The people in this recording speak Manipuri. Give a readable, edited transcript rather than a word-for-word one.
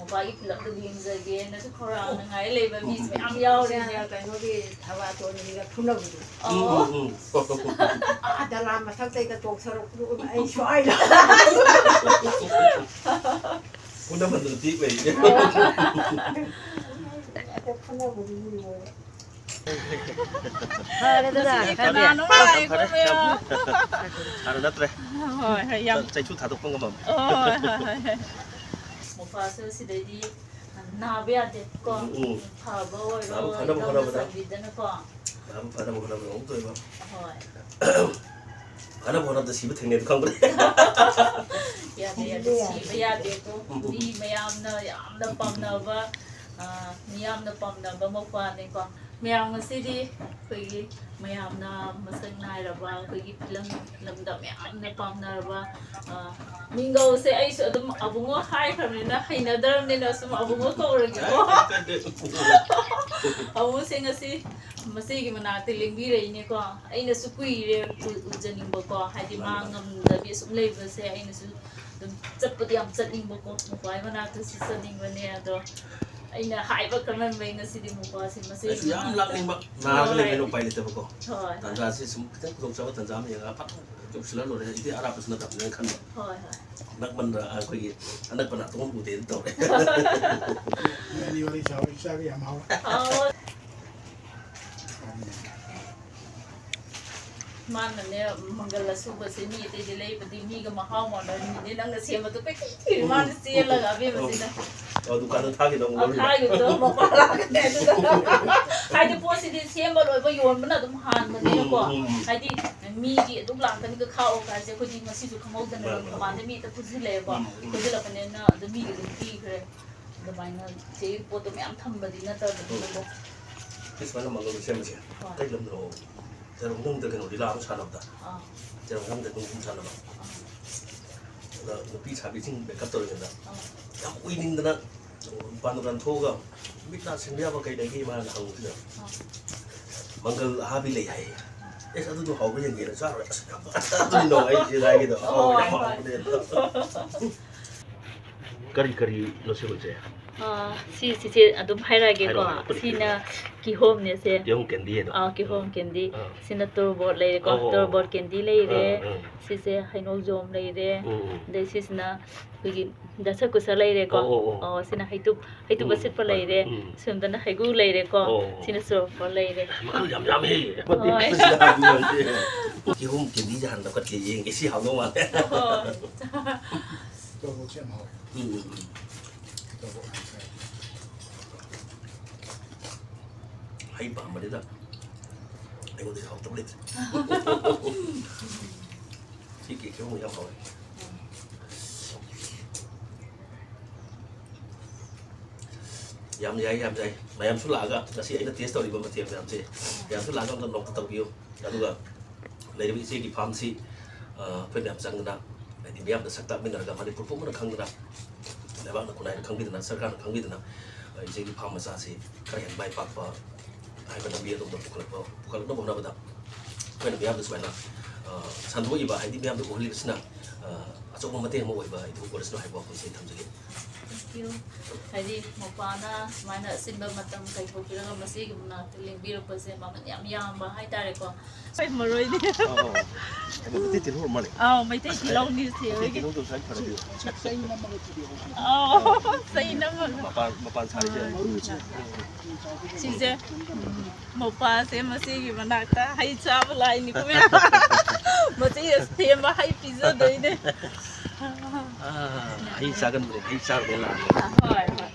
ꯃꯄꯥꯒꯤ ꯐꯤꯂꯝꯗ ꯌꯦꯡꯖꯒꯦꯅꯁꯨ ꯈꯧꯔꯥꯡꯅꯉꯥꯏ ꯂꯩꯕ ꯃꯤꯁꯨ ꯃꯌꯥꯝ ꯌꯥꯎꯔꯦꯅꯦ ꯀꯩꯅꯣꯒꯤ ꯊꯕꯥꯇꯣꯟꯒꯤꯒ ꯐꯨꯅꯕꯗꯣ ꯗꯂꯥ ꯃꯊꯛꯇꯩꯒ ꯇꯣꯛꯊꯔꯛꯄꯗꯣ ꯑꯩ ꯁ꯭ꯋꯥꯏꯗ ꯐꯨꯅꯕꯗꯨ ꯊꯤ ꯂꯩꯌꯦ ꯐꯨꯅꯕꯗꯨ ꯂꯣꯏꯔꯦ ꯀꯅꯥꯅꯣ ꯂꯥꯛꯑꯦꯀꯣ ꯃꯌꯥꯝ ꯍꯥꯟꯅ ꯅꯠꯇ꯭ꯔꯦ ꯍꯣꯏ ꯍꯣꯏ ꯌꯥꯝ ꯆꯩꯁꯨ ꯊꯥꯗꯣꯛꯄ ꯉꯝꯃꯝ ꯍꯣꯏ ꯍꯣꯏ ꯃꯣꯄꯥꯁꯨ ꯁꯤꯗꯩꯗꯤ ꯅꯥꯕ ꯌꯥꯗꯦꯀꯣ ꯐꯕ ꯑꯣꯏꯔꯣ ꯏꯗꯧꯅ ꯆꯥꯟꯕꯤꯗꯅꯀꯣ ꯐꯅꯕ ꯍꯣꯠꯅꯕꯗ ꯑꯃꯨꯛ ꯇꯣꯏꯕ ꯍꯣꯏ ꯐꯅꯕ ꯍꯣꯠꯅꯕꯗ ꯁꯤꯕ ꯊꯦꯡꯅꯩꯗꯣ ꯈꯪꯕ꯭ꯔꯦ ꯌꯥꯗꯦ ꯌꯥꯗꯦ ꯁꯤꯕ ꯌꯥꯗꯦꯀꯣ ꯃꯤ ꯃꯌꯥꯝꯅ ꯌꯥꯝꯅ ꯄꯥꯝꯅꯕ ꯃꯤꯌꯥꯝꯅ ꯄꯥꯝꯅꯕ ꯃꯧꯄꯥꯅꯤꯀꯣ ꯃꯌꯥꯝ ꯉꯁꯤꯗꯤ ꯑꯩꯈꯣꯏꯒꯤ ꯃꯌꯥꯝꯅ ꯃꯁꯛ ꯅꯥꯏꯔꯕ ꯑꯩꯈꯣꯏꯒꯤ ꯐꯤꯂꯝ ꯂꯝꯗ ꯃꯌꯥꯝꯅ ꯄꯥꯝꯅꯔꯕ ꯃꯤꯡꯒꯧꯁꯦ ꯑꯩꯁꯨ ꯑꯗꯨꯝ ꯑꯕꯨꯡꯉꯣ ꯍꯥꯏꯈ꯭ꯔꯕꯅꯤꯅ ꯍꯩꯅꯗ꯭ꯔꯕꯅꯤꯅ ꯁꯨꯝ ꯑꯕꯨꯡꯉꯣ ꯀꯧꯔꯒꯦꯀꯣ ꯑꯕꯨꯡꯉꯣꯁꯦ ꯉꯁꯤ ꯃꯆꯦꯒꯤ ꯃꯅꯥꯛꯇ ꯂꯦꯡꯕꯤꯔꯛꯏꯅꯦꯀꯣ ꯑꯩꯅꯁꯨ ꯀꯨꯏꯔꯦ ꯎꯖꯅꯤꯡꯕꯀꯣ ꯍꯥꯏꯗꯤ ꯃꯥ ꯉꯝꯗꯕꯤ ꯁꯨꯝ ꯂꯩꯕꯁꯦ ꯑꯩꯅꯁꯨ ꯑꯗꯨꯝ ꯆꯠꯄꯗꯤ ꯌꯥꯝ ꯆꯠꯅꯤꯡꯕꯀꯣ ꯃꯧꯄꯥꯒꯤ ꯃꯅꯥꯛꯇꯁꯨ ꯆꯠꯅꯤꯡꯕꯅꯦ ꯑꯗꯣ ꯑꯩꯅ ꯍꯥꯏꯕ ꯈꯪꯍꯟꯕꯩ ꯉꯁꯤꯗꯤ ꯃꯧꯄꯥꯁꯤ ꯃꯆꯦꯒꯤ ꯌꯥꯝ ꯂꯥꯛꯅꯤꯡꯕ ꯅꯥꯔꯒ ꯂꯩꯕꯅ ꯎꯄꯥꯏ ꯂꯩꯇꯕꯀꯣ ꯇꯥꯟꯖꯥꯁꯤ ꯁꯨꯝ ꯈꯤꯇꯪ ꯈꯨꯗꯣꯡꯆꯥꯕ ꯇꯥꯟꯖꯥ ꯑꯃ ꯌꯦꯡꯉꯒ ꯐꯠ ꯌꯧꯁꯤꯜꯂ ꯂꯣꯏꯔꯦ ꯏꯗꯤ ꯑꯔꯥꯞꯄꯁꯨ ꯅꯠꯇꯕꯅꯤꯅ ꯈꯟꯕ ꯅꯛꯃꯟꯗ ꯑꯩꯈꯣꯏꯒꯤ ꯑꯅꯛꯄ ꯅꯥꯇꯣꯟ ꯎꯗꯦꯅ ꯇꯧꯔꯦ ꯋꯥꯔꯤ ꯁꯥꯕ ꯏꯆꯥꯒ ꯌꯥꯝ ꯍꯥꯎꯔꯦ ꯃꯥꯅꯅꯦ ꯃꯪꯒꯜ ꯑꯁꯨꯕꯁꯦ ꯃꯤ ꯑꯇꯩꯗꯤ ꯂꯩꯕꯗꯤ ꯃꯤꯒ ꯃꯍꯥꯎ ꯃꯥꯟꯅꯔꯤꯅꯦ ꯅꯪꯅ ꯁꯦꯝꯕꯗꯣ ꯀꯩꯀꯩ ꯃꯥꯅ ꯆꯦꯜꯂꯒ ꯑꯕꯦꯝꯕꯁꯤꯅ ꯗꯨꯀꯥꯟꯗ ꯊꯥꯈꯤꯗꯧ ꯊꯥꯈꯤꯕꯗꯣ ꯃꯄꯥ ꯂꯥꯛꯀꯅꯤ ꯑꯗꯨꯒ ꯍꯥꯏꯗꯤ ꯄꯣꯠꯁꯤꯗꯤ ꯁꯦꯝꯕ ꯂꯣꯏꯕ ꯌꯣꯟꯕꯅ ꯑꯗꯨꯝ ꯍꯥꯟꯕꯅꯤꯅꯀꯣ ꯍꯥꯏꯗꯤ ꯃꯤꯒꯤ ꯑꯗꯨꯝ ꯂꯥꯛꯀꯅꯤꯒ ꯈꯥꯛꯑꯣ ꯀꯥꯏꯁꯦ ꯑꯩꯈꯣꯏꯗꯤ ꯉꯁꯤꯁꯨ ꯈꯪꯍꯧꯗꯅ ꯃꯄꯥꯟꯗ ꯃꯤ ꯑꯇ ꯄꯨꯁꯤꯜꯂꯛꯑꯦꯀꯣ ꯄꯨꯁꯤꯜꯂꯛꯄꯅꯤꯅ ꯑꯗꯨ ꯃꯤꯒꯤ ꯑꯗꯨꯝ ꯄꯤꯈ꯭ꯔꯦ ꯑꯗꯨꯃꯥꯏꯅ ꯆꯦꯒꯤ ꯄꯣꯠꯇꯣ ꯃꯌꯥꯝ ꯊꯝꯕꯗꯤ ꯅꯠꯇꯕꯅꯤꯅꯀꯣ ꯁꯨꯃꯥꯏꯅ ꯃꯪꯒꯜ ꯁꯦꯝꯕꯁꯦ ꯀꯩ ꯂꯝꯗꯅꯣ ꯅꯨꯡꯗ ꯀꯩꯅꯣ ꯂꯤꯂꯥ ꯑꯃ ꯁꯥꯟꯅꯕꯗ ꯅꯨꯡꯗ ꯅꯨꯡ ꯁꯥꯟꯅꯕ ꯑꯗ ꯅꯨꯄꯤ ꯁꯥꯕꯤꯁꯤꯡ ꯃꯦꯀꯞ ꯇꯧꯔꯤꯉꯩꯗ ꯌꯥꯝ ꯎꯏꯅꯤꯡꯗꯅ ꯃꯄꯥꯟ ꯗꯨꯀꯥꯟ ꯊꯣꯛꯑꯒ ꯃꯤꯠ ꯅꯥ ꯁꯤꯟꯕ ꯌꯥꯕ ꯀꯩ ꯂꯩꯒꯦ ꯃꯥꯅ ꯍꯪꯕꯁꯤꯗ ꯃꯪꯒꯜ ꯑꯍꯥꯕꯤ ꯂꯩ ꯍꯥꯏꯌꯦ ꯑꯦꯁ ꯑꯗꯨꯗꯣ ꯍꯥꯎꯕ ꯌꯦꯡꯒꯦꯅ ꯆꯥꯔꯣꯏ ꯑꯁ ꯑꯗꯨꯅꯣ ꯑꯩꯁꯦ ꯍꯥꯏꯒꯦꯗꯣ ꯌꯥꯝ ꯍꯥꯎꯕꯅꯦ ꯀꯔꯤ ꯀꯔꯤꯅꯣ ꯁꯤꯕꯁꯦ ꯁꯤꯁꯦ ꯑꯗꯨꯝ ꯍꯥꯏꯔꯛꯑꯒꯦꯀꯣ ꯁꯤꯅ ꯀꯤꯍꯣꯝꯅꯦ ꯁꯦ ꯀꯤꯍꯣꯝ ꯀꯦꯟꯗꯤ ꯍꯥꯏꯗꯣ ꯀꯤꯍꯣꯝ ꯀꯦꯟꯗꯤ ꯁꯤꯅ ꯇꯣꯔꯕꯣꯠ ꯂꯩꯔꯦꯀꯣ ꯇꯣꯔꯕꯣꯠ ꯀꯦꯟꯗꯤ ꯂꯩꯔꯦ ꯁꯤꯁꯦ ꯍꯩꯅꯧꯖꯣꯝ ꯂꯩꯔꯦ ꯑꯗꯩ ꯁꯤꯁꯤꯅ ꯑꯩꯈꯣꯏꯒꯤ ꯗꯁꯀꯨꯁ ꯂꯩꯔꯦꯀꯣ ꯁꯤꯅ ꯍꯩꯇꯨꯞ ꯑꯁꯤꯠꯄ ꯂꯩꯔꯦ ꯁꯣꯝꯗꯅ ꯍꯩꯒꯨ ꯂꯩꯔꯦꯀꯣ ꯁꯤꯅ ꯆꯣꯔꯐꯣꯠ ꯂꯩꯔꯦ ꯃꯈꯜ ꯌꯥꯝ ꯌꯥꯝꯃꯦ ꯀꯤꯍꯣꯝ ꯀꯦꯟꯗꯤꯁꯦ ꯍꯥꯟꯅ ꯂꯧꯈꯠꯀꯦ ꯌꯦꯡꯒꯦ ꯁꯤ ꯍꯥꯎꯗꯧ ꯃꯥꯜꯂꯦ ꯇꯣꯔꯕꯣꯠꯁꯦ ꯌꯥꯝ ꯍꯥꯎꯋꯦ ꯍꯩ ꯄꯥꯝꯕꯅꯤꯅ ꯑꯩꯉꯣꯟꯗ ꯍꯥꯎꯇꯕ ꯂꯩꯇ꯭ꯔꯦ ꯁꯤ ꯀꯦꯛꯁꯦ ꯑꯃꯨꯛ ꯌꯥꯝ ꯍꯥꯎꯋꯦ ꯌꯥꯝ ꯌꯥꯏ ꯌꯥꯝ ꯌꯥꯏ ꯃꯌꯥꯝꯁꯨ ꯂꯥꯛꯑꯒ ꯉꯁꯤ ꯑꯩꯅ ꯇꯦꯁ ꯇꯧꯔꯤꯕ ꯃꯊꯦꯜ ꯃꯌꯥꯝꯁꯦ ꯃꯌꯥꯝꯁꯨ ꯂꯥꯛꯑꯒ ꯑꯝꯇ ꯅꯣꯛꯇ ꯇꯧꯕꯤꯌꯨ ꯑꯗꯨꯒ ꯂꯩꯔꯤꯕ ꯏꯆꯦꯒꯤ ꯐꯥꯔꯝꯁꯤ ꯑꯩꯈꯣꯏꯅ ꯌꯥꯝ ꯆꯪꯗꯅ ꯍꯥꯏꯗꯤ ꯃꯤꯌꯥꯝꯗ ꯁꯛ ꯇꯥꯛꯃꯤꯟꯅꯔꯒ ꯃꯅꯤꯄꯨꯔ ꯄꯨꯝꯕꯅ ꯈꯪꯗꯅ ꯂꯩꯕꯥꯛꯅ ꯈꯨꯟꯅꯥꯏꯅ ꯈꯪꯕꯤꯗꯅ ꯁꯔꯀꯥꯔꯅ ꯈꯪꯕꯤꯗꯅ ꯏꯆꯦꯒꯤ ꯐꯥꯔꯝ ꯃꯆꯥꯁꯤ ꯈꯔ ꯍꯦꯟꯅ ꯃꯥꯏ ꯄꯥꯛꯄ ꯍꯥꯏꯕ ꯂꯝꯕꯤ ꯑꯗꯣꯝꯗ ꯄꯨꯈꯠꯂꯛꯅꯕ ꯍꯣꯠꯅꯕꯗ ꯑꯩꯈꯣꯏꯅ ꯃꯤꯌꯥꯝꯗ ꯁꯨꯃꯥꯏꯅ ꯁꯟꯗꯣꯛꯏꯕ ꯍꯥꯏꯗꯤ ꯃꯤꯌꯥꯝꯗ ꯎꯍꯜꯂꯤꯕꯁꯤꯅ ꯑꯆꯧꯕ ꯃꯇꯦꯡ ꯑꯃ ꯑꯣꯏꯕ ꯍꯥꯏꯗꯤ ꯑꯣꯏꯔꯁꯅꯨ ꯍꯥꯏꯕ ꯋꯥꯐꯝꯁꯤ ꯊꯝꯖꯒꯦ ꯍꯥꯏꯗꯤ ꯃꯄꯥꯅ ꯁꯨꯃꯥꯏꯅ ꯑꯁꯤꯟꯕ ꯃꯇꯝ ꯀꯩꯊꯣꯛꯄꯤꯔꯒ ꯃꯁꯤꯒꯤ ꯃꯅꯥꯛꯇ ꯂꯦꯡꯕꯤꯔꯛꯄꯁꯦ ꯃꯃꯜ ꯌꯥꯝ ꯌꯥꯝꯕ ꯍꯥꯏꯇꯥꯔꯦꯀꯣ ꯍꯣꯏ ꯃꯔꯣꯏꯅꯦ ꯃꯩꯇꯩ ꯇꯤꯜꯍꯧ ꯃꯥꯜꯂꯦ ꯃꯩꯇꯩ ꯇꯤꯜꯍꯧꯅꯤ ꯁꯦ ꯆꯩ ꯅꯝꯃꯒ ꯃꯄꯥꯟ ꯁꯥꯔꯤꯁꯦ ꯁꯤꯁꯦ ꯃꯧꯄꯥꯁꯦ ꯃꯁꯤꯒꯤ ꯃꯅꯥꯛꯇ ꯍꯩ ꯆꯥꯕ ꯂꯥꯛꯏꯅꯤꯀꯣ ꯃꯌꯥꯝ ꯃꯁꯤ ꯁꯦꯝꯕ ꯍꯩ ꯄꯤꯖꯗꯣꯏꯅꯦ ꯍꯩ ꯆꯥꯒꯟꯕꯅꯦ ꯍꯩ ꯆꯥꯔꯨꯔꯦ ꯂꯥꯛꯑꯦ ꯍꯣꯏ ꯍꯣꯏ